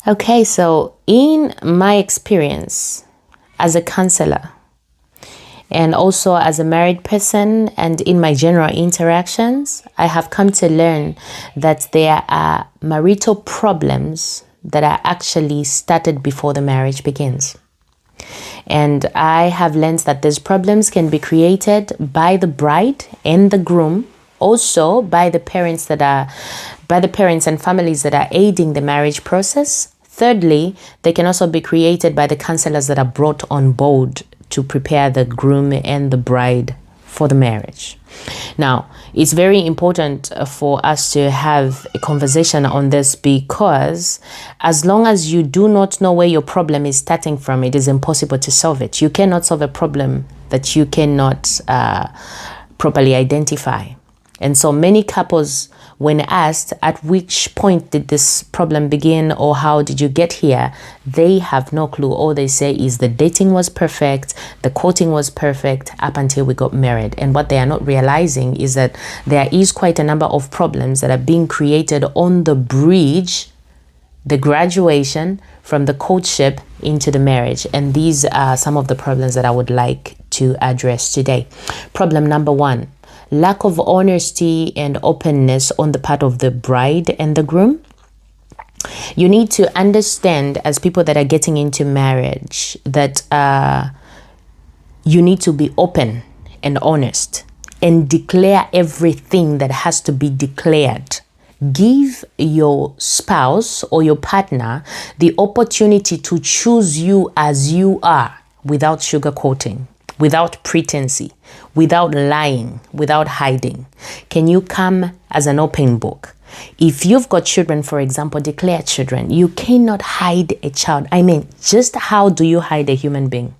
Okay, so in my experience as a counselor and also as a married person and in my general interactions, I have come to learn that there are marital problems that are actually started before the marriage begins. And I have learned that these problems can be created by the bride and the groom, also by the parents and families that are aiding the marriage process. Thirdly, they can also be created by the counselors that are brought on board to prepare the groom and the bride for the marriage. Now, it's very important for us to have a conversation on this, because as long as you do not know where your problem is starting from, it is impossible to solve it. You cannot solve a problem that you cannot properly identify. And so many couples, when asked at which point did this problem begin or how did you get here, they have no clue. All they say is the dating was perfect, the courting was perfect up until we got married. And what they are not realizing is that there is quite a number of problems that are being created on the bridge, the graduation from the courtship into the marriage. And these are some of the problems that I would like to address today. Problem number one: lack of honesty and openness on the part of the bride and the groom. You need to understand, as people that are getting into marriage, that you need to be open and honest and declare everything that has to be declared. Give your spouse or your partner the opportunity to choose you as you are, without sugarcoating, without pretense, without lying, without hiding. Can you come as an open book? If you've got children, for example, declare children. You cannot hide a child. I mean, just how do you hide a human being?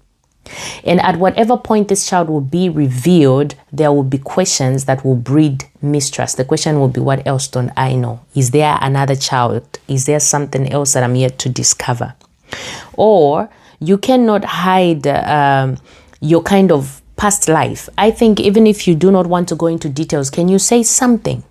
And at whatever point this child will be revealed, there will be questions that will breed mistrust. The question will be, what else don't I know? Is there another child? Is there something else that I'm yet to discover? Or you cannot hide your kind of past life. I think even if you do not want to go into details, can you say something?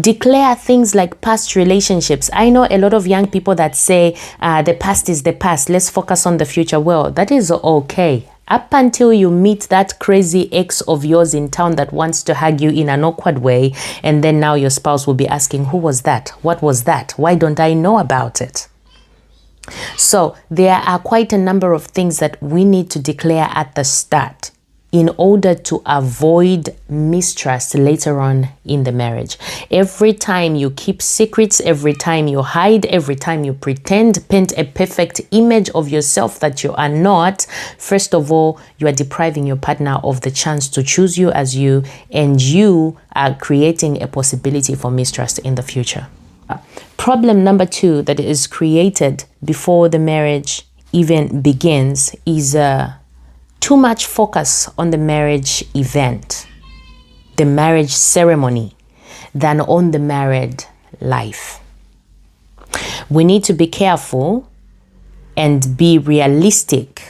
Declare things like past relationships. I know a lot of young people that say the past is the past, let's focus on the future. Well, that is okay, up until you meet that crazy ex of yours in town that wants to hug you in an awkward way, and then now your spouse will be asking, who was that? What was that? Why don't I know about it? So there are quite a number of things that we need to declare at the start in order to avoid mistrust later on in the marriage. Every time you keep secrets, every time you hide, every time you pretend, paint a perfect image of yourself that you are not, first of all, you are depriving your partner of the chance to choose you as you, and you are creating a possibility for mistrust in the future. Problem number two that is created before the marriage even begins is too much focus on the marriage event, the marriage ceremony, than on the married life. We need to be careful and be realistic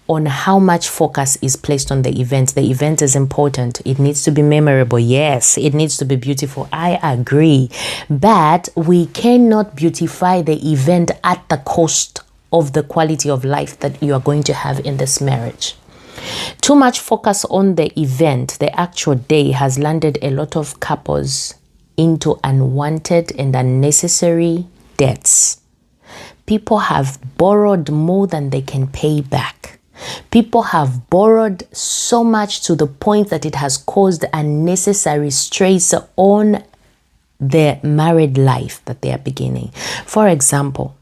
on how much focus is placed on the event. The event is important. It needs to be memorable. Yes, it needs to be beautiful. I agree. But we cannot beautify the event at the cost of the quality of life that you are going to have in this marriage. Too much focus on the event, the actual day, has landed a lot of couples into unwanted and unnecessary debts. People have borrowed more than they can pay back. People have borrowed so much to the point that it has caused unnecessary stress on their married life that they are beginning. For example,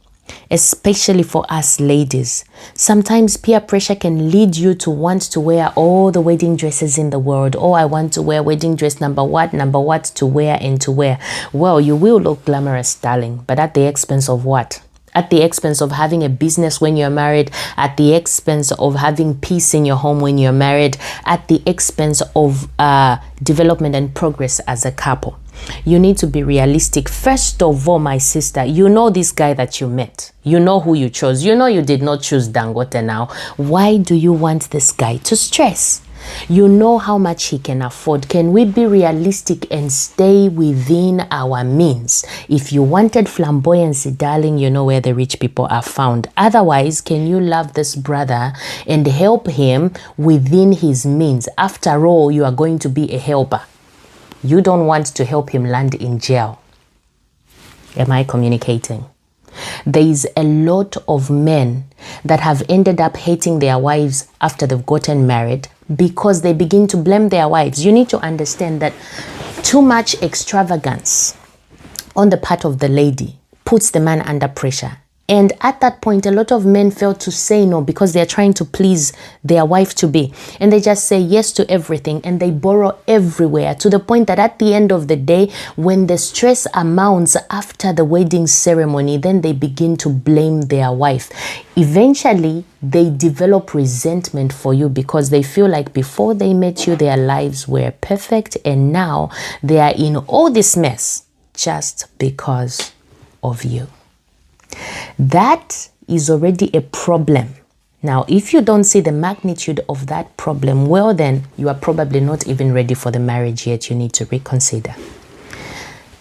especially for us ladies, sometimes peer pressure can lead you to want to wear all the wedding dresses in the world. Oh, I want to wear wedding dress number what to wear and to wear. Well, you will look glamorous, darling, but at the expense of what? At the expense of having a business when you're married, at the expense of having peace in your home when you're married, at the expense of development and progress as a couple. You need to be realistic. First of all, my sister, you know this guy that you met. You know who you chose. You know you did not choose Dangote now. Why do you want this guy to stress? You know how much he can afford. Can we be realistic and stay within our means? If you wanted flamboyancy, darling, you know where the rich people are found. Otherwise, can you love this brother and help him within his means? After all, you are going to be a helper. You don't want to help him land in jail. Am I communicating? There is a lot of men that have ended up hating their wives after they've gotten married because they begin to blame their wives. You need to understand that too much extravagance on the part of the lady puts the man under pressure. And at that point, a lot of men fail to say no because they're trying to please their wife to be. And they just say yes to everything and they borrow everywhere to the point that at the end of the day, when the stress amounts after the wedding ceremony, then they begin to blame their wife. Eventually, they develop resentment for you because they feel like before they met you, their lives were perfect. And now they are in all this mess just because of you. That is already a problem. Now, if you don't see the magnitude of that problem, well, then you are probably not even ready for the marriage yet. You need to reconsider.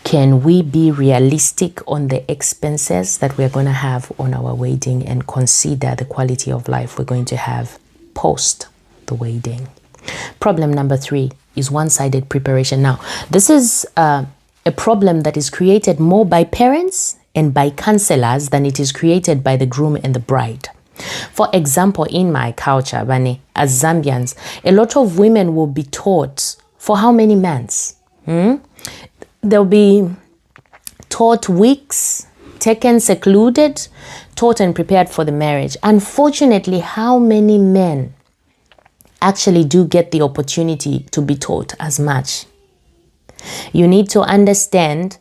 Can we be realistic on the expenses that we're going to have on our wedding and consider the quality of life we're going to have post the wedding? Problem number 3 is one-sided preparation. Now, this is a problem that is created more by parents and by counselors than it is created by the groom and the bride. For example, in my culture, Bani, as Zambians, a lot of women will be taught for how many months? They'll be taught weeks, taken secluded, taught and prepared for the marriage. Unfortunately, how many men actually do get the opportunity to be taught as much? You need to understand,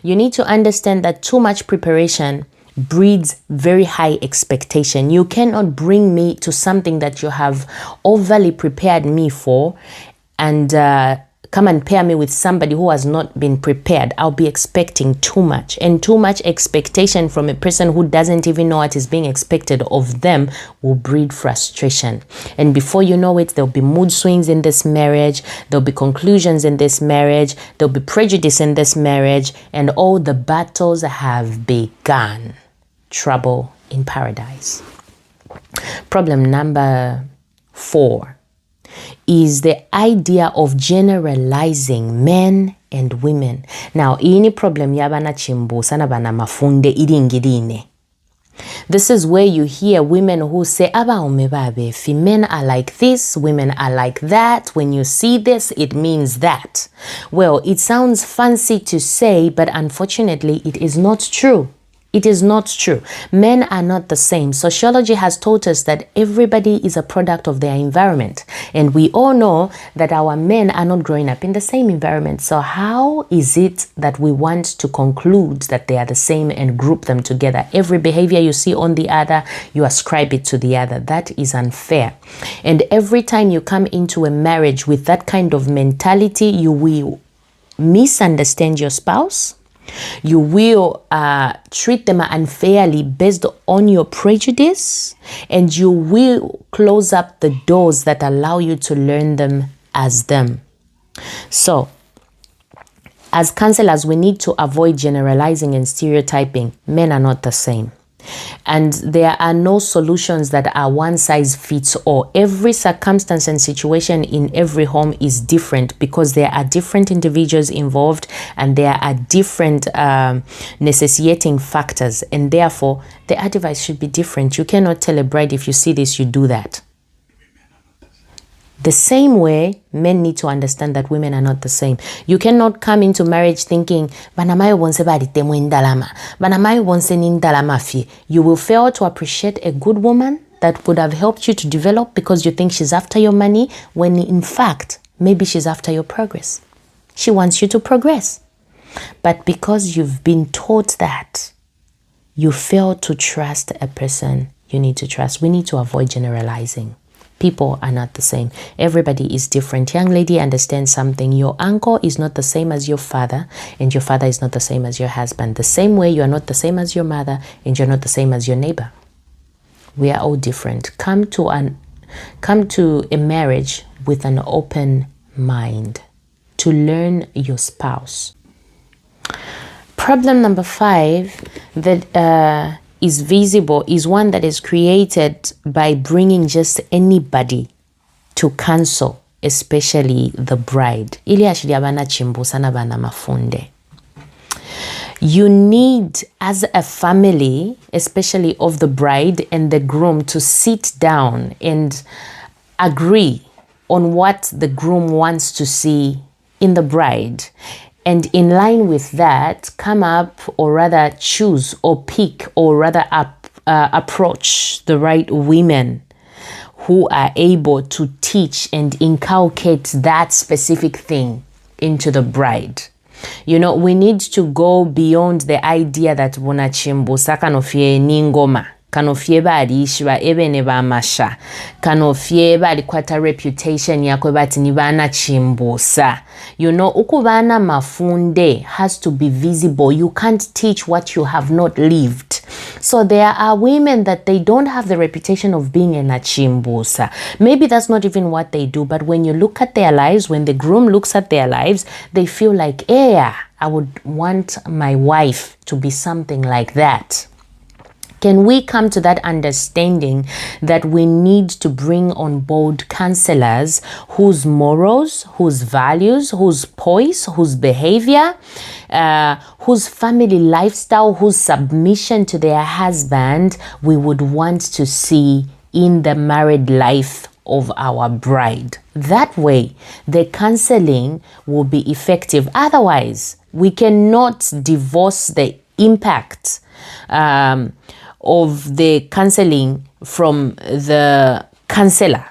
you need to understand that too much preparation breeds very high expectation. You cannot bring me to something that you have overly prepared me for and come and pair me with somebody who has not been prepared. I'll be expecting too much. And too much expectation from a person who doesn't even know what is being expected of them will breed frustration. And before you know it, there'll be mood swings in this marriage. There'll be conclusions in this marriage. There'll be prejudice in this marriage. And all the battles have begun. Trouble in paradise. Problem number 4 is the idea of generalizing men and women. Now, ini problem yabana chimbusa na bana mafunde iringirine. This is where you hear women who say, Aba men are like this, women are like that. When you see this, it means that. Well, it sounds fancy to say, but unfortunately, it is not true. It is not true. Men are not the same. Sociology has taught us that everybody is a product of their environment. And we all know that our men are not growing up in the same environment. So how is it that we want to conclude that they are the same and group them together? Every behavior you see on the other, you ascribe it to the other. That is unfair. And every time you come into a marriage with that kind of mentality, you will misunderstand your spouse. You will treat them unfairly based on your prejudice, and you will close up the doors that allow you to learn them as them. So, as counselors, we need to avoid generalizing and stereotyping. Men are not the same. And there are no solutions that are one size fits all. Every circumstance and situation in every home is different because there are different individuals involved and there are different necessitating factors. And therefore, the advice should be different. You cannot tell a bride, if you see this, you do that. The same way, men need to understand that women are not the same. You cannot come into marriage thinking, you will fail to appreciate a good woman that would have helped you to develop because you think she's after your money, when in fact, maybe she's after your progress. She wants you to progress. But because you've been taught that, you fail to trust a person you need to trust. We need to avoid generalizing. People are not the same. Everybody is different. Young lady, understand something. Your uncle is not the same as your father, and your father is not the same as your husband. The same way you are not the same as your mother, and you're not the same as your neighbor. We are all different. Come to Come to a marriage with an open mind to learn your spouse. Problem number 5 that is visible is one that is created by bringing just anybody to counsel, especially the bride. Ili ashili abana chimbusa na bana mafunde. You need, as a family, especially of the bride and the groom, to sit down and agree on what the groom wants to see in the bride. And in line with that, come up, or rather choose or pick, or rather approach the right women who are able to teach and inculcate that specific thing into the bride. You know, we need to go beyond the idea that bonachimbusa kanofye ningoma, kanofye bali ishwa ebene ba masha, kanofye bali kwata reputation yakwe bati ni bana chimbusa. You know, ukubana mafunde has to be visible. You can't teach what you have not lived. So there are women that they don't have the reputation of being a nachimbusa. Maybe that's not even what they do, but when you look at their lives, when the groom looks at their lives, they feel like, yeah, I would want my wife to be something like that. Can we come to that understanding that we need to bring on board counselors whose morals, whose values, whose poise, whose behavior, whose family lifestyle, whose submission to their husband we would want to see in the married life of our bride? That way, the counseling will be effective. Otherwise, we cannot divorce the impact of the counseling from the counselor.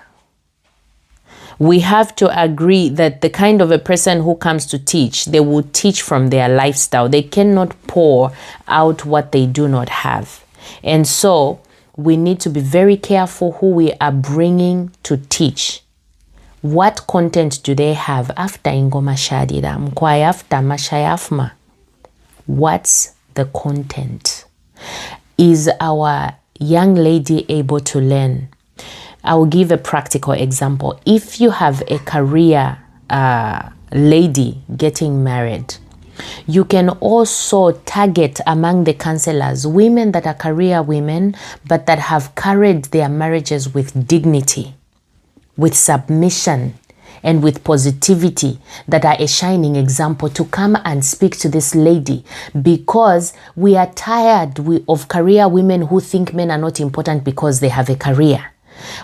We have to agree that the kind of a person who comes to teach, they will teach from their lifestyle. They cannot pour out what they do not have. And so we need to be very careful who we are bringing to teach. What content do they have after ingoma shadida mkwai after mashayafma? What's the content? Is our young lady able to learn? I will give a practical example. If you have a career lady getting married, you can also target among the counselors women that are career women, but that have carried their marriages with dignity, with submission, and with positivity, that are a shining example, to come and speak to this lady, because we are tired of career women who think men are not important because they have a career.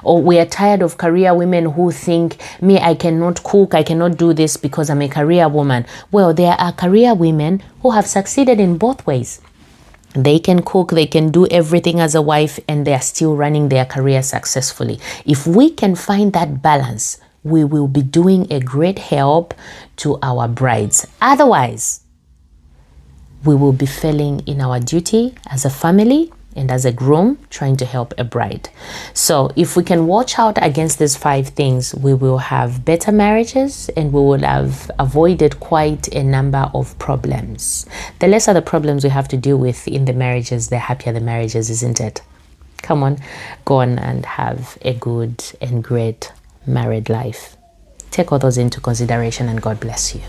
Or we are tired of career women who think, me, I cannot cook, I cannot do this because I'm a career woman. Well, there are career women who have succeeded in both ways. They can cook, they can do everything as a wife, and they are still running their career successfully. If we can find that balance, we will be doing a great help to our brides. Otherwise, we will be failing in our duty as a family and as a groom trying to help a bride. So if we can watch out against these 5 things, we will have better marriages and we will have avoided quite a number of problems. The lesser the problems we have to deal with in the marriages, the happier the marriages, isn't it? Come on, go on and have a good and great married life. Take all those into consideration, and God bless you.